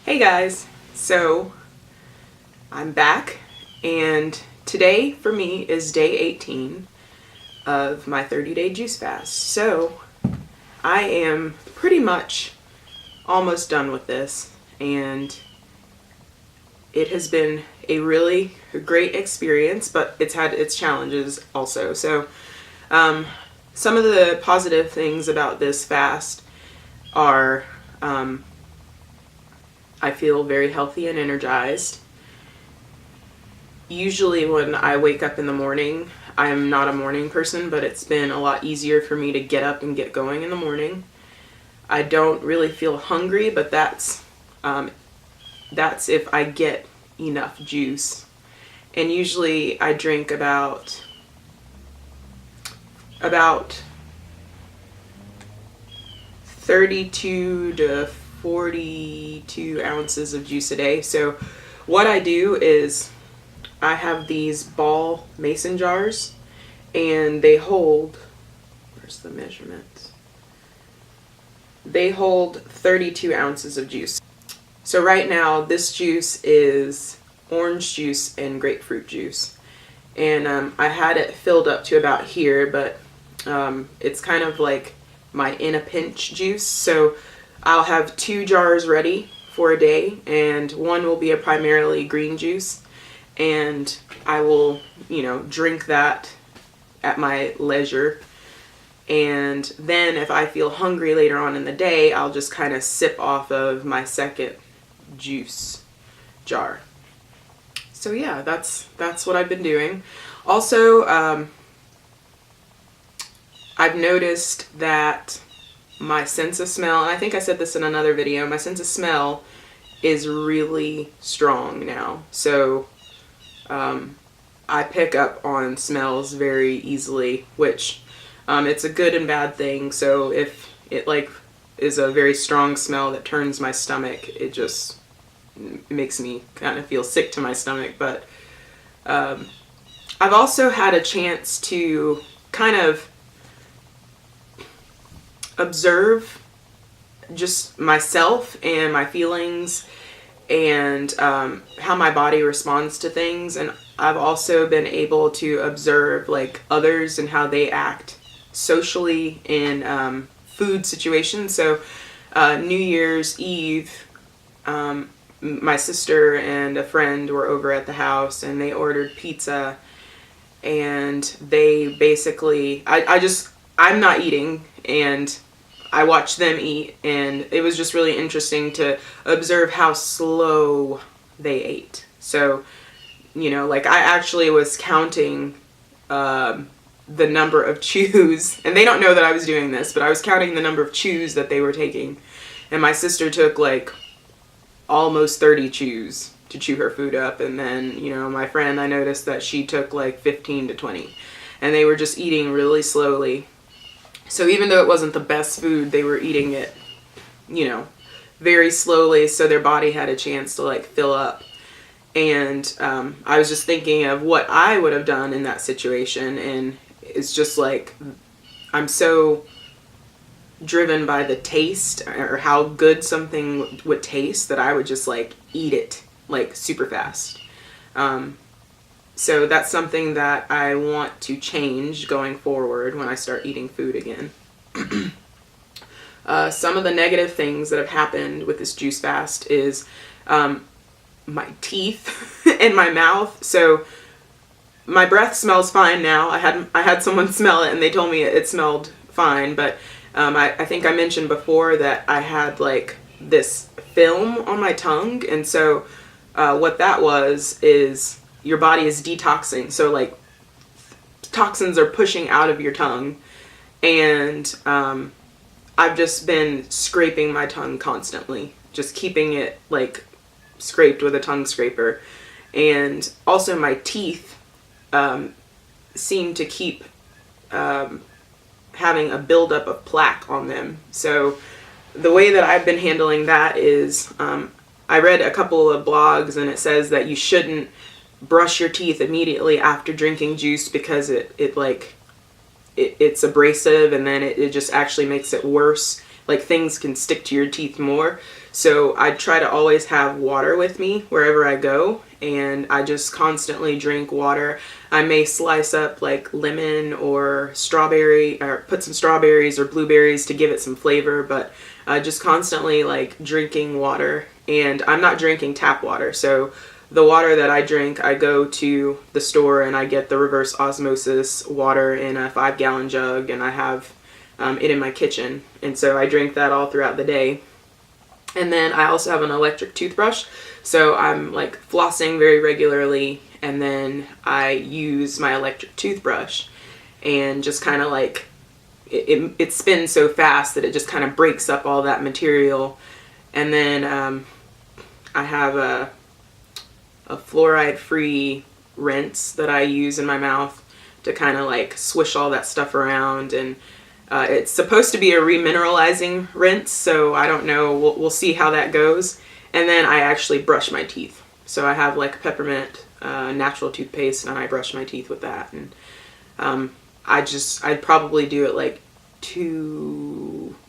Hey guys, so I'm back, and today for me is day 18 of my 30-day juice fast. So I am pretty much almost done with this, and it has been a really great experience, but it's had its challenges also. So some of the positive things about this fast are I feel very healthy and energized. Usually when I wake up in the morning, I'm not a morning person, but it's been a lot easier for me to get up and get going in the morning. I don't really feel hungry, but that's if I get enough juice. And usually I drink about 32 to 42 ounces of juice a day. So what I do is I have these ball mason jars, and they hold, where's the measurement? They hold 32 ounces of juice. So right now this juice is orange juice and grapefruit juice. And I had it filled up to about here, but it's kind of like my in a pinch juice. So I'll have 2 jars ready for a day, and one will be a primarily green juice, and I will, drink that at my leisure. And then if I feel hungry later on in the day, I'll just kind of sip off of my second juice jar. So yeah, that's what I've been doing. Also, I've noticed that my sense of smell, and I think I said this in another video, my sense of smell is really strong now. So I pick up on smells very easily, which it's a good and bad thing. So if it is a very strong smell that turns my stomach, it just makes me kind of feel sick to my stomach. But I've also had a chance to kind of observe just myself and my feelings and how my body responds to things. And I've also been able to observe others and how they act socially in food situations. So New Year's Eve, my sister and a friend were over at the house, and they ordered pizza, and they basically, I'm not eating, and I watched them eat, and it was just really interesting to observe how slow they ate. So, I actually was counting the number of chews, and they don't know that I was doing this, but I was counting the number of chews that they were taking. And my sister took almost 30 chews to chew her food up, and then, my friend, I noticed that she took 15 to 20, and they were just eating really slowly. So even though it wasn't the best food, they were eating it, very slowly, so their body had a chance to fill up. And I was just thinking of what I would have done in that situation, and it's just I'm so driven by the taste or how good something would taste that I would just eat it super fast. So that's something that I want to change going forward when I start eating food again. Some of the negative things that have happened with this juice fast is my teeth and my mouth. So my breath smells fine now. I had someone smell it, and they told me it smelled fine, but I think I mentioned before that I had this film on my tongue, and so what that was is your body is detoxing. So toxins are pushing out of your tongue, and I've just been scraping my tongue constantly, just keeping it scraped with a tongue scraper. And also my teeth seem to keep having a buildup of plaque on them. So the way that I've been handling that is I read a couple of blogs, and it says that you shouldn't brush your teeth immediately after drinking juice because it's abrasive, and then it just actually makes it worse. like things can stick to your teeth more. So I try to always have water with me wherever I go, and I just constantly drink water. I may slice up like lemon or strawberry, or put some strawberries or blueberries to give it some flavor, but just constantly like drinking water. And I'm not drinking tap water, so the water that I drink, I go to the store and I get the reverse osmosis water in a 5-gallon jug, and I have it in my kitchen. And so I drink that all throughout the day. And then I also have an electric toothbrush, so I'm like flossing very regularly, and then I use my electric toothbrush and just kind of like, it spins so fast that it just kind of breaks up all that material. And then I have a fluoride-free rinse that I use in my mouth to kind of like swish all that stuff around. And it's supposed to be a remineralizing rinse, so I don't know. We'll see how that goes. And then I actually brush my teeth. So I have like peppermint natural toothpaste, and I brush my teeth with that. And I'd probably do it like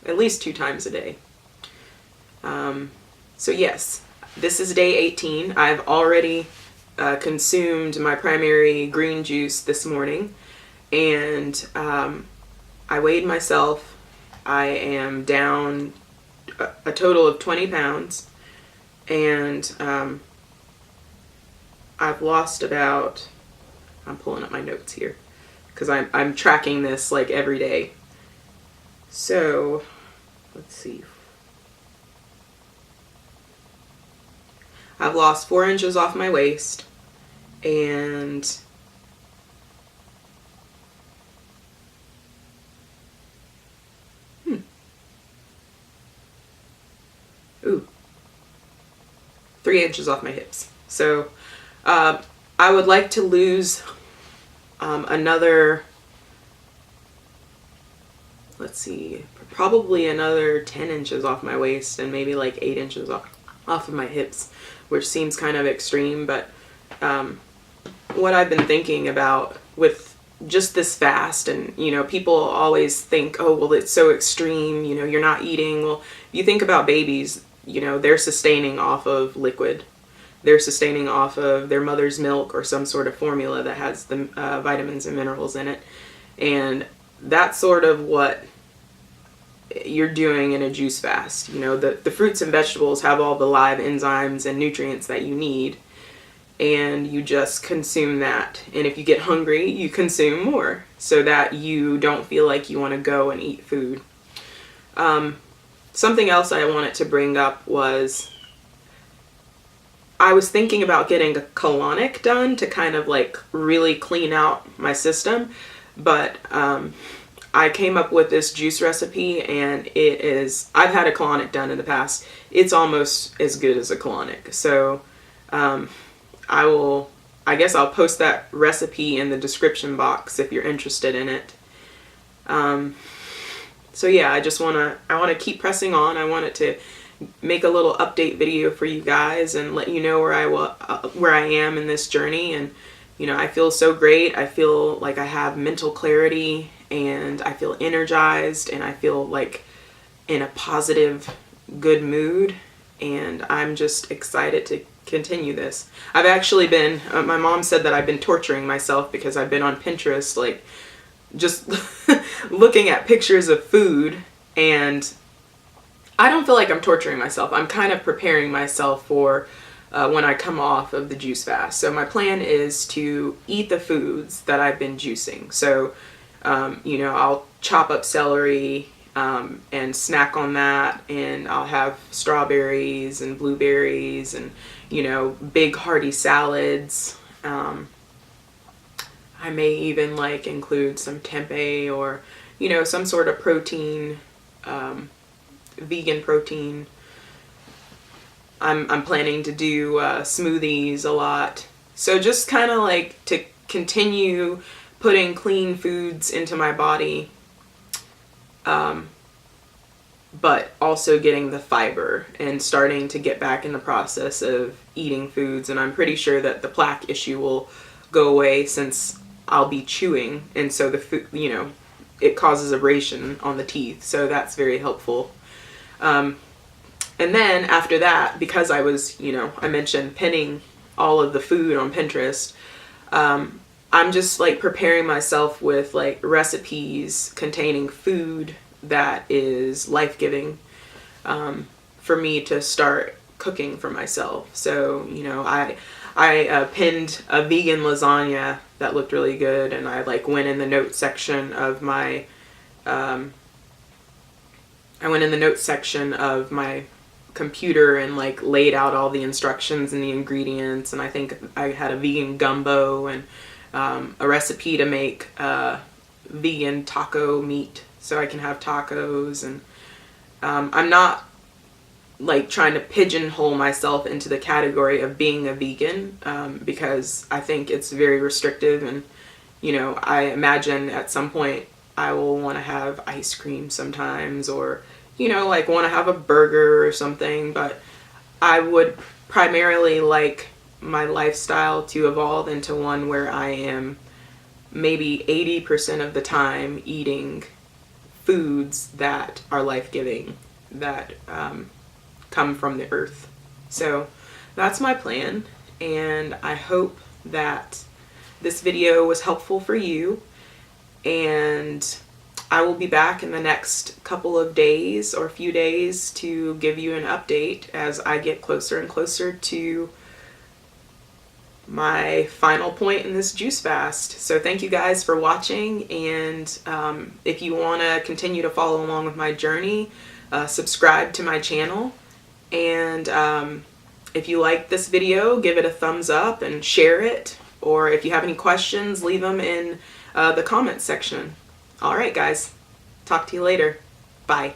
at least 2 times a day. So yes. This is day 18. I've already consumed my primary green juice this morning, and I weighed myself. I am down a total of 20 pounds, and I've lost about, I'm pulling up my notes here because I'm tracking this like every day. So let's see. I've lost 4 inches off my waist, and ooh, 3 inches off my hips. So I would like to lose another, let's see, probably another 10 inches off my waist, and maybe like 8 inches off of my hips, which seems kind of extreme. But what I've been thinking about with just this fast, and people always think, oh well, it's so extreme, you're not eating. Well, you think about babies, they're sustaining off of liquid. They're sustaining off of their mother's milk or some sort of formula that has the vitamins and minerals in it. And that's sort of what you're doing in a juice fast. The fruits and vegetables have all the live enzymes and nutrients that you need, and you just consume that. And if you get hungry, you consume more so that you don't feel like you want to go and eat food. Something else I wanted to bring up was I was thinking about getting a colonic done to kind of like really clean out my system, but I came up with this juice recipe, and I've had a colonic done in the past. It's almost as good as a colonic. So I guess I'll post that recipe in the description box if you're interested in it. So yeah, I want to keep pressing on. I wanted to make a little update video for you guys and let you know where I am in this journey. And I feel so great. I feel like I have mental clarity, and I feel energized, and I feel like in a positive, good mood, and I'm just excited to continue this. I've actually been, my mom said that I've been torturing myself because I've been on Pinterest, like just looking at pictures of food, and I don't feel like I'm torturing myself. I'm kind of preparing myself for when I come off of the juice fast. So my plan is to eat the foods that I've been juicing. So, I'll chop up celery and snack on that, and I'll have strawberries and blueberries and, big hearty salads. I may even like include some tempeh or, some sort of protein, vegan protein. I'm planning to do smoothies a lot. So just kind of like to continue putting clean foods into my body, but also getting the fiber and starting to get back in the process of eating foods. And I'm pretty sure that the plaque issue will go away since I'll be chewing, and so the food, it causes abrasion on the teeth, so that's very helpful. And then after that, because I was, I mentioned pinning all of the food on Pinterest, I'm just like preparing myself with like recipes containing food that is life-giving, for me to start cooking for myself. So, I pinned a vegan lasagna that looked really good, and I like went in the notes section of my computer and like laid out all the instructions and the ingredients, and I think I had a vegan gumbo and a recipe to make vegan taco meat so I can have tacos. And I'm not like trying to pigeonhole myself into the category of being a vegan, because I think it's very restrictive, and I imagine at some point I will want to have ice cream sometimes, or like want to have a burger or something, but I would primarily like my lifestyle to evolve into one where I am maybe 80% of the time eating foods that are life-giving, that come from the earth. So that's my plan, and I hope that this video was helpful for you, and I will be back in the next couple of days or few days to give you an update as I get closer and closer to my final point in this juice fast. So thank you guys for watching, and if you want to continue to follow along with my journey, subscribe to my channel, and if you like this video, give it a thumbs up and share it, or if you have any questions, leave them in the comments section. Alright guys, talk to you later. Bye.